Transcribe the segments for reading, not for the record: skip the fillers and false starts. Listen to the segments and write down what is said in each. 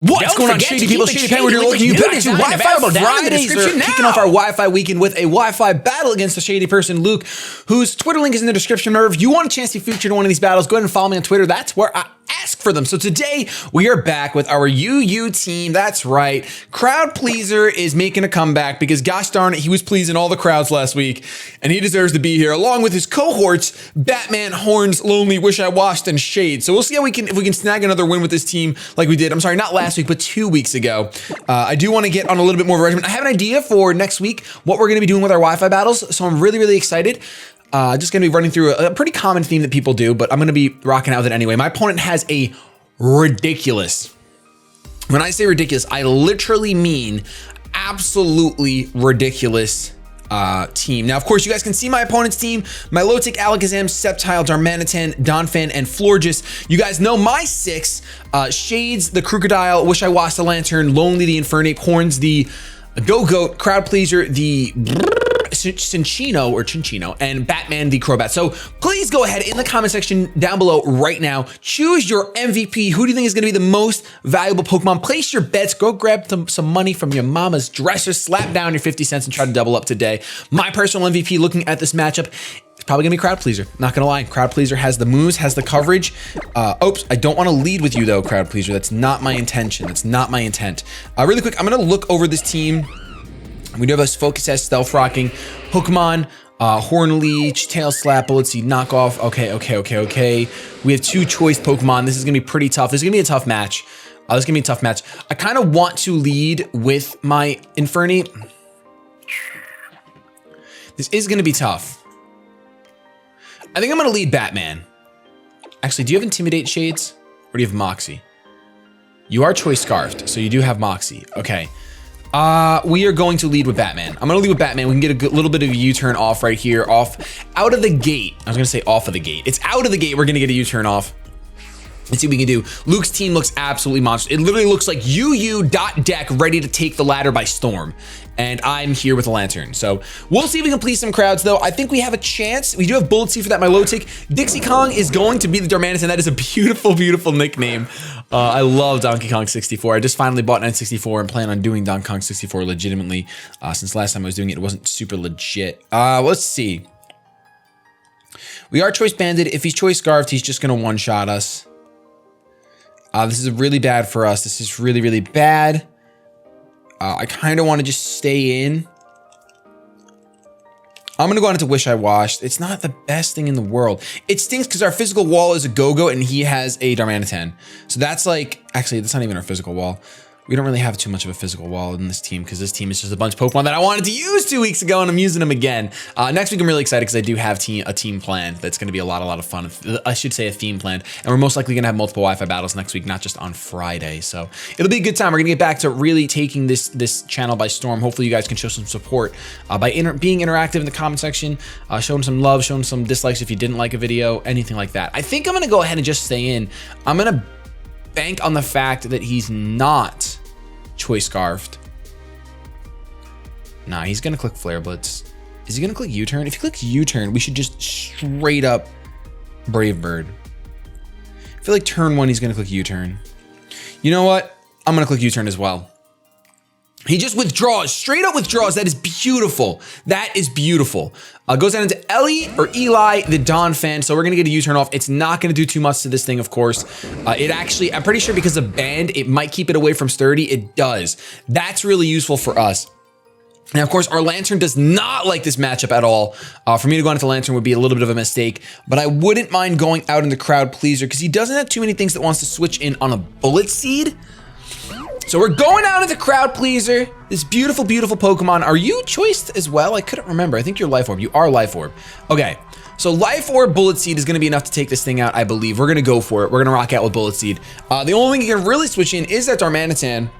What's going on, Shady People? ShadyPenguinn, we're looking you back to Wi-Fi Fridays. We're kicking off our Wi-Fi weekend with a Wi-Fi battle against the shady person, Luke, whose Twitter link is in the description. Remember, if you want a chance to feature in one of these battles, go ahead and follow me on Twitter. That's where I ask for them. So today, we are back with our UU team. That's right. Crowd Pleaser is making a comeback because, gosh darn it, he was pleasing all the crowds last week, and he deserves to be here, along with his cohorts, Batman, Horns, Lonely, Wish I Washed, and Shade. So we'll see how if we can snag another win with this team like we did. I'm sorry, not last week, but 2 weeks ago. I do want to get on a little bit more of a regimen. I have an idea for next week, what we're going to be doing with our Wi-Fi battles, so I'm really, really excited. Just going to be running through a pretty common theme that people do, but I'm going to be rocking out with it anyway. My opponent has a ridiculous, when I say ridiculous, I literally mean absolutely ridiculous team. Now, of course, you guys can see my opponent's team: Milotic, Alakazam, Sceptile, Darmanitan, Donphan, and Florges. You guys know my six: Shades, the Crocodile, Wish I Washed the Lantern, Lonely, the Infernape, Horns, the Go-Goat, Crowd Pleaser, the Cinchino, and Batman the Crobat. So please go ahead in the comment section down below right now. Choose your MVP. Who do you think is going to be the most valuable Pokemon? Place your bets. Go grab some money from your mama's dresser. Slap down your 50 cents and try to double up today. My personal MVP looking at this matchup, it's probably going to be Crowd Pleaser. Not going to lie. Crowd Pleaser has the moves, has the coverage. Oops, I don't want to lead with you though, Crowd Pleaser. That's not my intention. That's not my intent. Really quick, I'm going to look over this team. We do have a Focus S, Stealth Rocking, Pokemon, Horn Leech, Tail Slap, Bullet Seed, Knockoff. Okay. We have two choice Pokemon. This is going to be pretty tough. This is going to be a tough match. I kind of want to lead with my Infernape. This is going to be tough. I think I'm going to lead Batman. Actually, do you have Intimidate, Shades? Or do you have Moxie? You are Choice Scarfed, so you do have Moxie. Okay. We are going to lead with Batman. I'm going to lead with Batman. We can get a little bit of a U-turn off right here, out of the gate. I was going to say off of the gate. It's out of the gate. We're going to get a U-turn off. Let's see what we can do. Luke's team looks absolutely monstrous. It literally looks like UU.deck ready to take the ladder by storm. And I'm here with a lantern. So we'll see if we can please some crowds though. I think we have a chance. We do have Bullet Seed for that Milotic. Dixie Kong is going to be the Darmanitan. That is a beautiful, beautiful nickname. I love Donkey Kong 64. I just finally bought an N64 and plan on doing Donkey Kong 64 legitimately. Since last time I was doing it, it wasn't super legit. Let's see. We are Choice Banded. If he's Choice Scarfed, he's just gonna one-shot us. This is really bad for us. This is really, really bad. I kind of want to just stay in. I'm going to go on into Wish I Washed. It's not the best thing in the world. It stinks because our physical wall is a Go-Go and he has a Darmanitan. So that's like, actually, that's not even our physical wall. We don't really have too much of a physical wall in this team because this team is just a bunch of Pokemon that I wanted to use 2 weeks ago and I'm using them again. Next week, I'm really excited because I do have a team planned that's going to be a lot of fun. I should say a theme planned. And we're most likely going to have multiple Wi-Fi battles next week, not just on Friday. So it'll be a good time. We're going to get back to really taking this channel by storm. Hopefully you guys can show some support by being interactive in the comment section, showing some love, showing some dislikes if you didn't like a video, anything like that. I think I'm going to go ahead and just stay in. I'm going to bank on the fact that he's not Choice Scarfed. Nah, he's gonna click Flare Blitz. Is he gonna click U-turn? If he clicks U-turn, we should just straight up Brave Bird. I feel like turn 1, he's gonna click U-turn. You know what? I'm gonna click U-turn as well. He just withdraws, straight up withdraws. That is beautiful. That is beautiful. Goes down into Ellie or Eli, the Donphan. So we're gonna get a U-turn off. It's not gonna do too much to this thing, of course. It actually, I'm pretty sure because of band, it might keep it away from sturdy. It does. That's really useful for us. Now, of course, our Lantern does not like this matchup at all. For me to go into Lantern would be a little bit of a mistake, but I wouldn't mind going out in the Crowd Pleaser because he doesn't have too many things that wants to switch in on a Bullet Seed. So we're going out into Crowd Pleaser. This beautiful, beautiful Pokemon. Are you choiced as well? I couldn't remember. I think you're Life Orb. You are Life Orb. Okay. So Life Orb Bullet Seed is going to be enough to take this thing out, I believe. We're going to go for it. We're going to rock out with Bullet Seed. The only thing you can really switch in is that Darmanitan.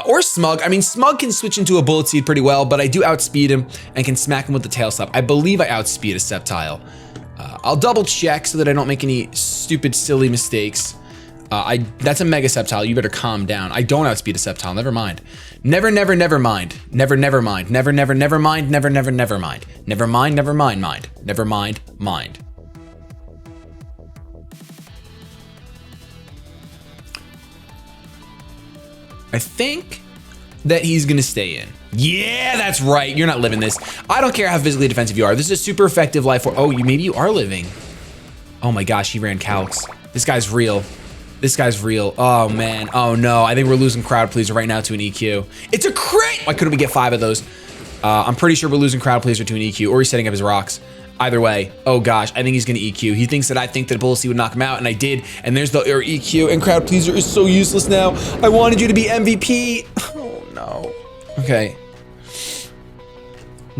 Or Smug. I mean, Smug can switch into a Bullet Seed pretty well, but I do outspeed him and can smack him with the Tail Slap. I believe I outspeed a Sceptile. I'll double check so that I don't make any stupid, silly mistakes. That's a Mega Sceptile. You better calm down. I don't outspeed a Sceptile. Never mind. Never mind. Never mind. Never mind. Never mind. Never mind. Mind. I think that he's gonna stay in. Yeah, that's right. You're not living this. I don't care how physically defensive you are. This is a super effective life form. Oh, maybe you are living. Oh my gosh, he ran calcs. This guy's real. This guy's real. Oh man. Oh no. I think we're losing crowd pleaser right now to an EQ. It's a crit. Why couldn't we get 5 of those? I'm pretty sure we're losing crowd pleaser to an EQ, or he's setting up his rocks. Either way. Oh gosh, I think he's gonna EQ. He thinks that I think that Bullseye would knock him out, and I did. And there's the EQ, and crowd pleaser is so useless now. I wanted you to be MVP. Oh no. Okay.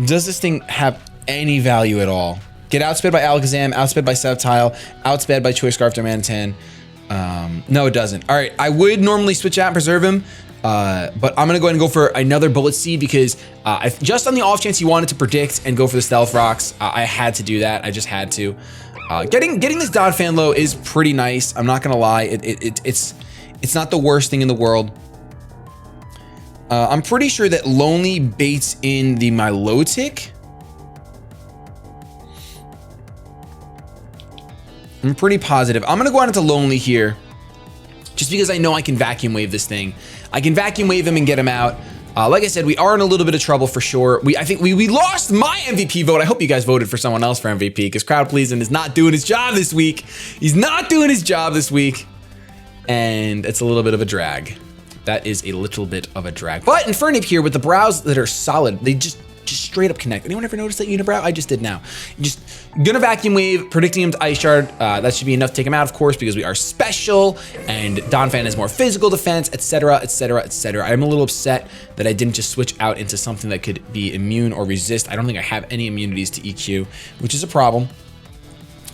Does this thing have any value at all? Get outsped by Alakazam, outsped by Sceptile, outsped by Choice Scarf Darmanitan. No, it doesn't. All right, I would normally switch out and preserve him, but I'm gonna go ahead and go for another Bullet Seed because just on the off chance he wanted to predict and go for the Stealth Rocks, I had to do that. I just had to. Getting this Donphan low is pretty nice. I'm not gonna lie. It's not the worst thing in the world. I'm pretty sure that Lonely baits in the Milotic. I'm pretty positive. I'm gonna go out into Lonely here, just because I know I can Vacuum Wave this thing. I can Vacuum Wave him and get him out. Like I said, we are in a little bit of trouble for sure. I think we lost my MVP vote. I hope you guys voted for someone else for MVP because Crowd Pleasing is not doing his job this week. He's not doing his job this week, and it's a little bit of a drag. That is a little bit of a drag. But Infernape here with the brows that are solid, they just straight up connect. Anyone ever notice that unibrow? I just did now. Just gonna Vacuum Wave, predicting him to Ice Shard. That should be enough to take him out, of course, because we are special, and Donphan has more physical defense, etc., etc., etc. I'm a little upset that I didn't just switch out into something that could be immune or resist. I don't think I have any immunities to EQ, which is a problem.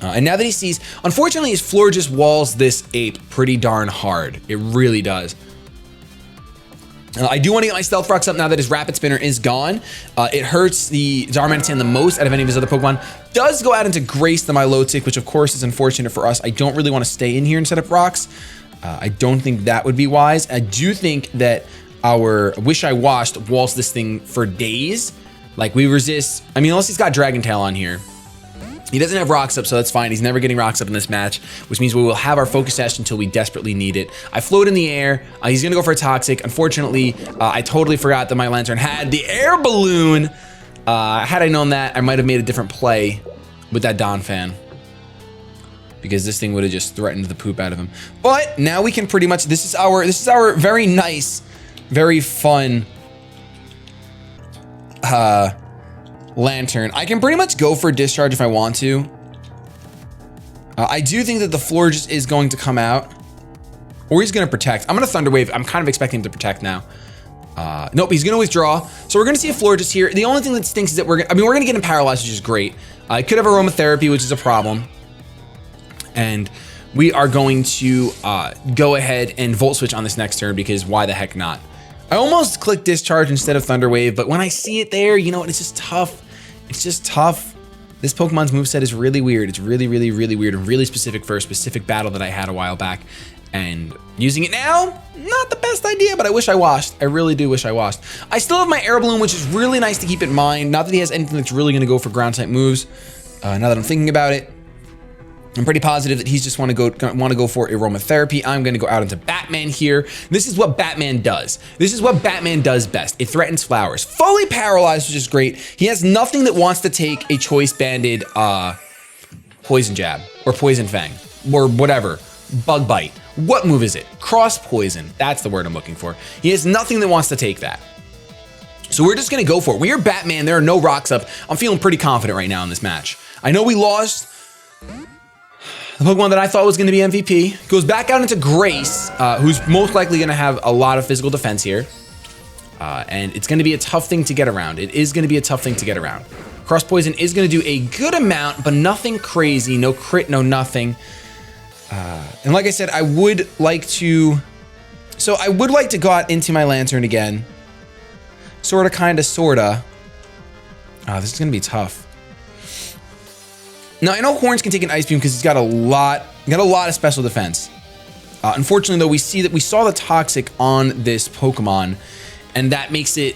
And now that he sees, unfortunately, his floor just walls this ape pretty darn hard. It really does. I do want to get my Stealth Rocks up now that his Rapid Spinner is gone. It hurts the Darmanitan the most out of any of his other Pokemon. Does go out into Grace the Milotic, which of course is unfortunate for us. I don't really want to stay in here and set up rocks. I don't think that would be wise. I do think that our Wish I Washed walls this thing for days. Like we resist, I mean, unless he's got Dragon Tail on here. He doesn't have rocks up, so that's fine. He's never getting rocks up in this match, which means we will have our Focus Sash until we desperately need it. I float in the air. He's gonna go for a Toxic. Unfortunately, I totally forgot that my Lantern had the Air Balloon. Had I known that, I might have made a different play with that Donphan, because this thing would have just threatened the poop out of him. But now we can pretty much, this is our very nice, very fun Lantern. I can pretty much go for Discharge if I want to. I do think that the floor just is going to come out, or he's going to protect. I'm going to Thunder Wave. I'm kind of expecting him to protect now. Nope, he's going to withdraw. So we're going to see a floor just here. The only thing that stinks is that we're going to get him paralyzed, which is great. I could have Aromatherapy, which is a problem. And we are going to go ahead and Volt Switch on this next turn, because why the heck not? I almost clicked Discharge instead of Thunder Wave, but when I see it there, you know, it's just tough. It's just tough. This Pokemon's moveset is really weird. It's really, really, really weird and really specific for a specific battle that I had a while back. And using it now, not the best idea, but I wish I washed. I really do wish I washed. I still have my Air Balloon, which is really nice to keep in mind. Not that he has anything that's really going to go for ground type moves. Now that I'm thinking about it, I'm pretty positive that he's just want to go for Aromatherapy. I'm going to go out into Batman here. This is what Batman does. This is what Batman does best. It threatens flowers. Fully paralyzed, which is great. He has nothing that wants to take a choice banded Poison Jab or Poison Fang or whatever. Bug Bite. What move is it? Cross Poison. That's the word I'm looking for. He has nothing that wants to take that. So we're just going to go for it. We are Batman. There are no rocks up. I'm feeling pretty confident right now in this match. I know we lost. The Pokemon that I thought was going to be MVP goes back out into Grace, who's most likely going to have a lot of physical defense here. And it's going to be a tough thing to get around. It is going to be a tough thing to get around. Cross Poison is going to do a good amount, but nothing crazy. No crit, no nothing. And like I said, I would like to go out into my Lantern again. Sorta, kinda, sorta. This is going to be tough. Now, I know Horns can take an Ice Beam because he's got a lot of special defense. Unfortunately, though, we saw the Toxic on this Pokemon, and that makes it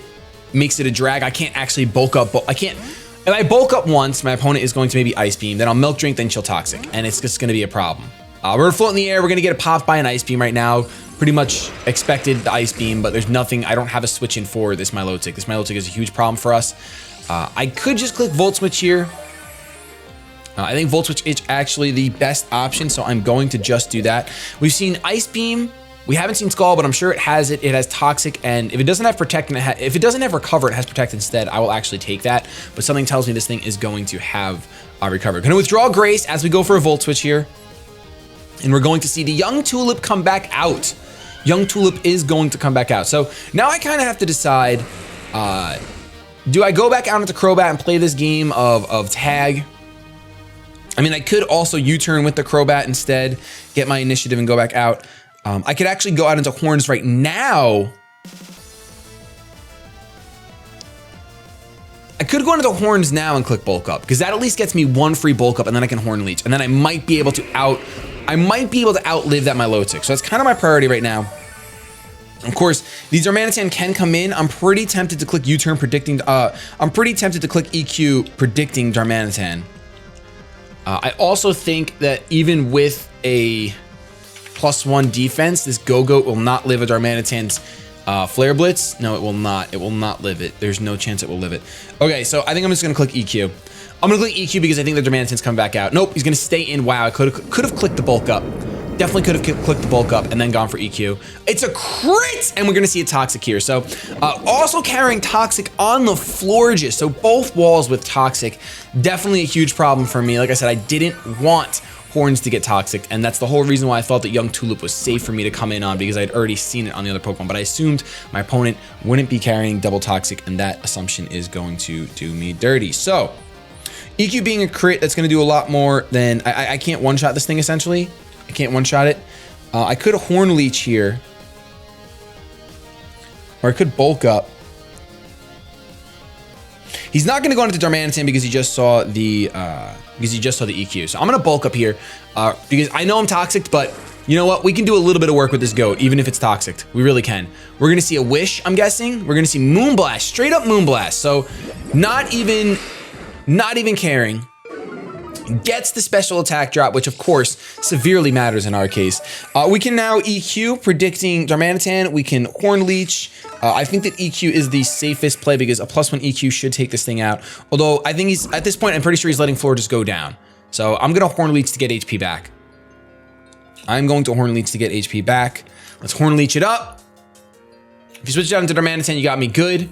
a drag. I can't actually bulk up. If I bulk up once, my opponent is going to maybe Ice Beam, then I'll Milk Drink, then she'll Toxic, and it's just going to be a problem. We're floating in the air. We're going to get popped by an Ice Beam right now. Pretty much expected the Ice Beam, but there's nothing. I don't have a switch in for this Milotic. This Milotic is a huge problem for us. I could just click Volt Switch here. I think Volt Switch is actually the best option, so I'm going to just do that. We've seen Ice Beam. We haven't seen Scald, but I'm sure it has it. It has Toxic, and if it doesn't have Protect, and if it doesn't have Recover, it has Protect instead. I will actually take that, but something tells me this thing is going to have Recover. Going to withdraw Grace as we go for a Volt Switch here, and we're going to see the Young Tulip come back out. Young Tulip is going to come back out. So now I kind of have to decide, do I go back out into Crobat and play this game of tag? I mean, I could also U-turn with the Crobat instead, get my initiative and go back out. I could actually go out into Horns right now. I could go into Horns now and click Bulk Up, because that at least gets me one free Bulk Up, and then I can Horn Leech, and then I might be able to outlive that Milotic. So that's kind of my priority right now. Of course, these Darmanitan can come in. I'm pretty tempted to click U-turn predicting. I'm pretty tempted to click EQ predicting Darmanitan. I also think that even with a +1 defense, this Go-Goat will not live a Darmanitan's Flare Blitz. No, it will not. It will not live it. There's no chance it will live it. Okay, so I think I'm just gonna click EQ. I'm gonna click EQ because I think the Darmanitan's come back out. Nope, he's gonna stay in. Wow, I could have clicked the Bulk Up. Definitely could have clicked the Bulk Up and then gone for EQ. It's a crit, and we're gonna see a Toxic here. So also carrying Toxic on the Florges. So both walls with Toxic, definitely a huge problem for me. Like I said, I didn't want Horns to get Toxic, and that's the whole reason why I thought that Young Tulip was safe for me to come in on, because I'd already seen it on the other Pokemon, but I assumed my opponent wouldn't be carrying double Toxic, and that assumption is going to do me dirty. So EQ being a crit, that's going to do a lot more than... I can't one-shot this thing, essentially. I can't one-shot it. I could Horn Leech here. Or I could Bulk Up. He's not going to go into Darmanitan because he just saw the EQ. So I'm going to Bulk Up here because I know I'm Toxic, but you know what? We can do a little bit of work with this goat, even if it's Toxic. We really can. We're going to see a Wish, I'm guessing. We're going to see Moonblast, straight up Moonblast. So not even caring. Gets the special attack drop, which of course severely matters in our case. We can now EQ predicting Darmanitan. We can Horn Leech. I think that EQ is the safest play because a +1 EQ should take this thing out. Although I think he's, at this point, I'm pretty sure he's letting Floor just go down. So I'm gonna Horn Leech to get HP back. I'm going to Horn Leech to get HP back. Let's Horn Leech it up. If you switch it out into Darmanitan, you got me good.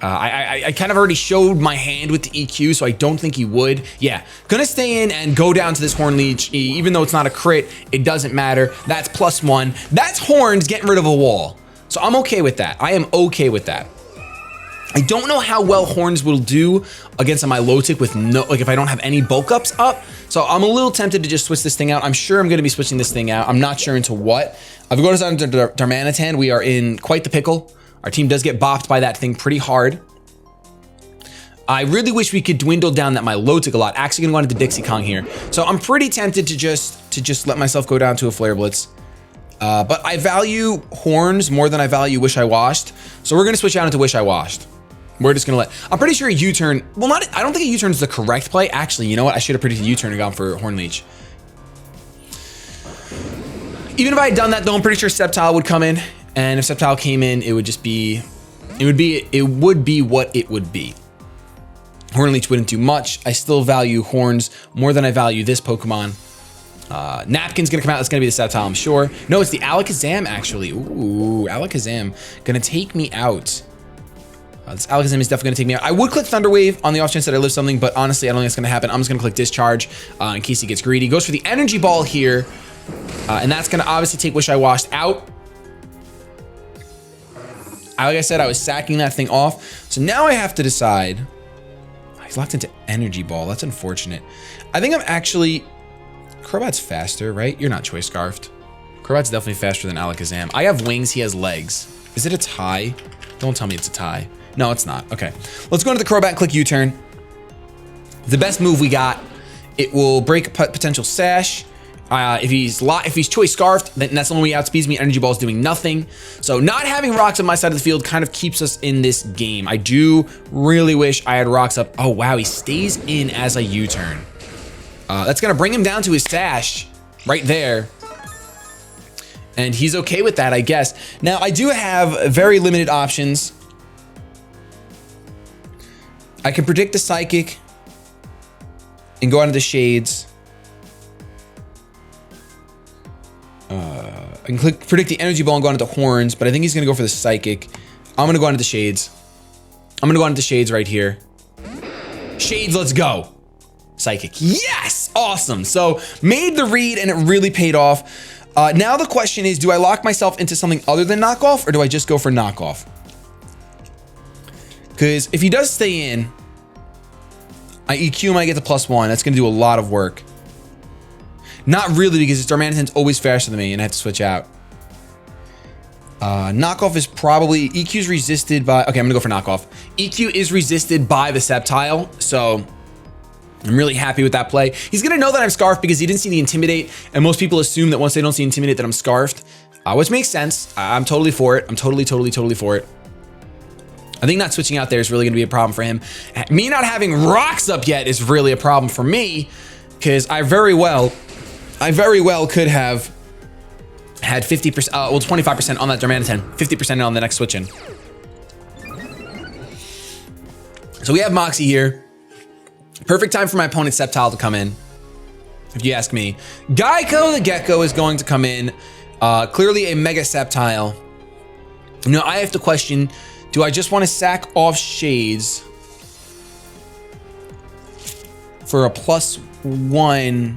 I kind of already showed my hand with the EQ, so I don't think he would. Yeah, gonna stay in and go down to this Horn Leech. Even though it's not a crit, it doesn't matter. That's +1. That's Horns getting rid of a wall. So I'm okay with that. I am okay with that. I don't know how well Horns will do against a Milotic with no, like if I don't have any Bulk Ups up. So I'm a little tempted to just switch this thing out. I'm sure I'm gonna be switching this thing out. I'm not sure into what. If we go down to Darmanitan, we are in quite the pickle. Our team does get bopped by that thing pretty hard. I really wish we could dwindle down that Milotic a lot. Actually gonna go into Dixie Kong here. So I'm pretty tempted to just let myself go down to a Flare Blitz. But I value Horns more than I value Wish I Washed. So we're gonna switch out into Wish I Washed. We're just gonna I'm pretty sure a U-turn, well not, I don't think a U-turn is the correct play. Actually, you know what? I should have predicted U-turn and gone for Horn Leech. Even if I had done that though, I'm pretty sure Sceptile would come in. And if Sceptile came in, it would just be, it would be what it would be. Horn Leech wouldn't do much. I still value Horns more than I value this Pokemon. Napkin's gonna come out. That's gonna be the Sceptile, I'm sure. No, it's the Alakazam actually. Ooh, Alakazam gonna take me out. This Alakazam is definitely gonna take me out. I would click Thunder Wave on the off chance that I live something, but honestly, I don't think it's gonna happen. I'm just gonna click Discharge in case he gets greedy. Goes for the Energy Ball here, and that's gonna obviously take Wish I Washed out. Like I said, I was sacking that thing off. So now I have to decide. He's locked into Energy Ball. That's unfortunate. I think I'm actually... Crobat's faster, right? You're not Choice Scarfed. Crobat's definitely faster than Alakazam. I have wings. He has legs. Is it a tie? Don't tell me it's a tie. No, it's not. Okay. Let's go into the Crobat and click U-turn. The best move we got. It will break a potential Sash. If he's Choice Scarfed, then that's the only way he outspeeds me. Energy Ball is doing nothing. So not having rocks on my side of the field kind of keeps us in this game. I do really wish I had rocks up. Oh, wow. He stays in as a U-turn. That's going to bring him down to his Sash. right there. And he's okay with that, I guess. Now, I do have very limited options. I can predict the Psychic and go onto the Shades. I can predict the Energy Ball and go onto the Horns, but I think he's going to go for the Psychic. I'm going to go onto the Shades. I'm going to go onto the Shades right here. Shades, let's go. Psychic. Yes! Awesome. So, made the read and it really paid off. Now the question is, do I lock myself into something other than knockoff, or do I just go for knockoff? Because if he does stay in, I EQ him, I get the +1. That's going to do a lot of work. Not really, because his Darmanitan's always faster than me, and I have to switch out. Knockoff is probably... EQ is resisted by... Okay, I'm going to go for knockoff. EQ is resisted by the Sceptile, so... I'm really happy with that play. He's going to know that I'm Scarfed because he didn't see the Intimidate, and most people assume that once they don't see Intimidate that I'm Scarfed, which makes sense. I'm totally for it. I'm totally for it. I think not switching out there is really going to be a problem for him. Me not having rocks up yet is really a problem for me, because I very well could have had 50%, well, 25% on that Darmanitan, 50% on the next switch in. So we have Moxie here. Perfect time for my opponent's Sceptile to come in, if you ask me. Geico the Gecko is going to come in. Clearly a Mega Sceptile. Now I have to question, do I just want to sack off Shades for a +1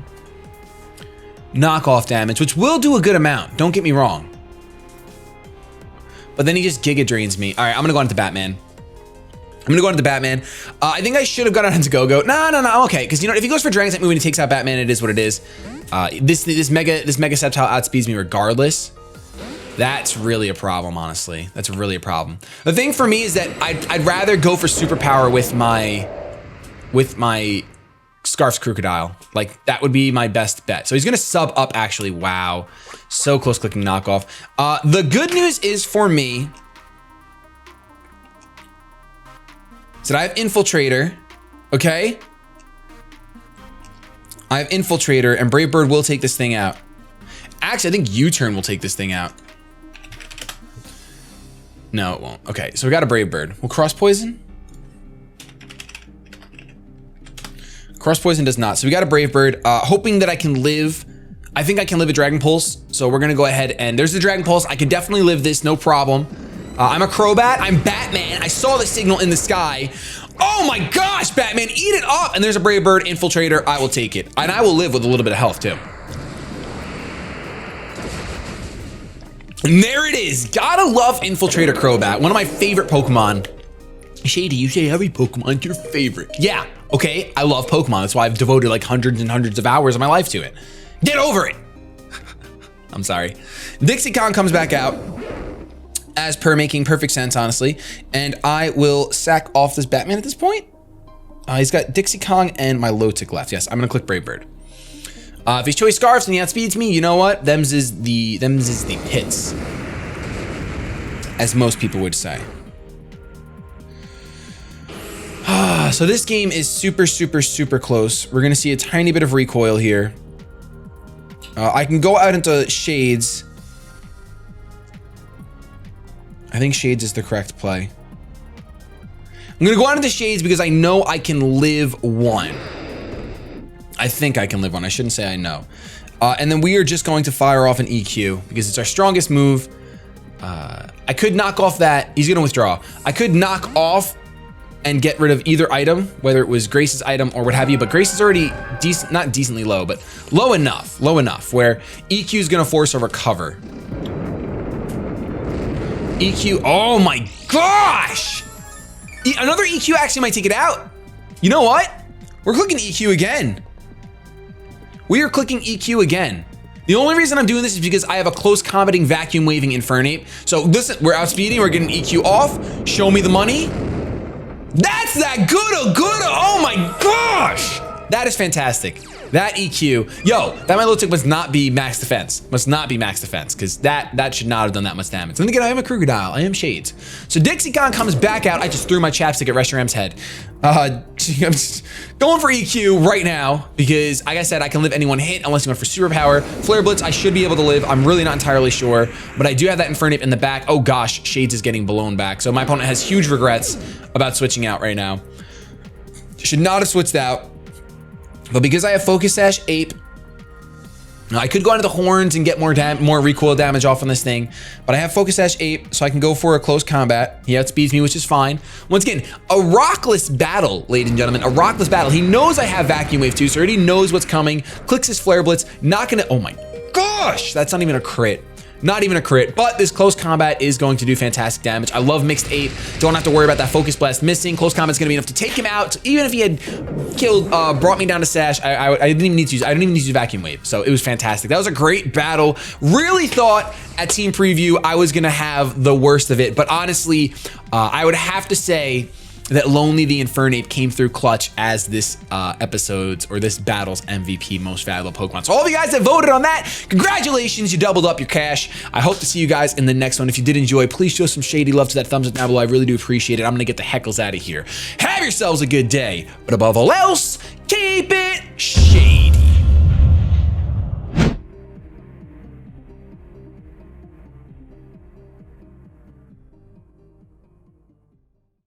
knockoff damage, which will do a good amount, don't get me wrong. But then he just Giga Drains me. All right, I'm going to go into Batman. I think I should have gone out into Go-Go. No, okay. Because, you know, if he goes for Dragon Type move when he takes out Batman, it is what it is. This Mega Sceptile outspeeds me regardless. That's really a problem, honestly. That's really a problem. The thing for me is that I'd rather go for superpower with my Scarf's Crocodile. Like, that would be my best bet. So he's gonna sub up, actually. Wow. So close clicking knockoff. The good news is for me is that I have Infiltrator, okay? I have Infiltrator, and Brave Bird will take this thing out. Actually, I think U-Turn will take this thing out. No, it won't. Okay, so we got a Brave Bird. Will Cross Poison? Cross Poison does not. So we got a Brave Bird, hoping that I can live. I think I can live a Dragon Pulse, so we're gonna go ahead and there's the Dragon Pulse. I can definitely live this, no problem. I'm a Crobat, I'm Batman. I saw the signal in the sky. Oh my gosh, Batman, eat it up. And there's a Brave Bird, Infiltrator, I will take it. And I will live with a little bit of health too. And there it is. Gotta love Infiltrator Crobat, one of my favorite Pokemon. Shady, you say every Pokemon's your favorite. Yeah, okay, I love Pokemon. That's why I've devoted like hundreds and hundreds of hours of my life to it. Get over it. I'm sorry. Dixie Kong comes back out, as per, making perfect sense, honestly. And I will sack off this Batman at this point. He's got Dixie Kong and my low tick left. Yes, I'm gonna click Brave Bird. If he's choice Scarfs and he outspeeds me, you know what? Them's is the pits, as most people would say. So this game is super, super, super close. We're gonna see a tiny bit of recoil here. I can go out into Shades. I think Shades is the correct play. I'm gonna go out into Shades because I know I can live one. I think I can live one. I shouldn't say I know. And then we are just going to fire off an EQ because it's our strongest move. I could knock off that. He's gonna withdraw. I could knock off and get rid of either item, whether it was Grace's item or what have you, but Grace is already decent, not decently low, but low enough where EQ is gonna force a recover. EQ, oh my gosh! Another EQ actually might take it out. You know what? We're clicking EQ again. We are clicking EQ again. The only reason I'm doing this is because I have a close combating vacuum waving Infernape. So listen, we're outspeeding, we're getting EQ off. Show me the money. That's that good, oh my gosh! That is fantastic. That EQ, yo, that Milotic must not be max defense. Must not be max defense, because that should not have done that much damage. Then again, I am a crocodile. I am Shades. So DixieCon comes back out. I just threw my chapstick at Restaurant's head. I'm just going for EQ right now because, like I said, I can live any one hit unless you went for superpower. Flare Blitz, I should be able to live. I'm really not entirely sure, but I do have that Infernape in the back. Oh gosh, Shades is getting blown back. So my opponent has huge regrets about switching out right now. Should not have switched out. But because I have Focus Sash, Ape, I could go into the horns and get more recoil damage off on this thing, but I have Focus Sash Ape, so I can go for a close combat. He outspeeds me, which is fine. Once again, a rockless battle, ladies and gentlemen, a rockless battle. He knows I have Vacuum Wave too, so he already knows what's coming. Clicks his Flare Blitz, not gonna, oh my gosh, that's not even a crit. Not even a crit, but this close combat is going to do fantastic damage. I love mixed Ape. Don't have to worry about that Focus Blast missing. Close combat's gonna be enough to take him out. So even if he had killed, brought me down to Sash, I didn't even need to use Vacuum Wave. So it was fantastic. That was a great battle. Really thought at team preview I was gonna have the worst of it, but honestly, I would have to say that Lonely the Infernape came through clutch as this episode's or this battle's MVP, most valuable Pokemon. So all of you guys that voted on that, congratulations, you doubled up your cash. I hope to see you guys in the next one. If you did enjoy, please show some shady love to that thumbs up down below. I really do appreciate it. I'm gonna get the heckles out of here. Have yourselves a good day, but above all else, keep it shady.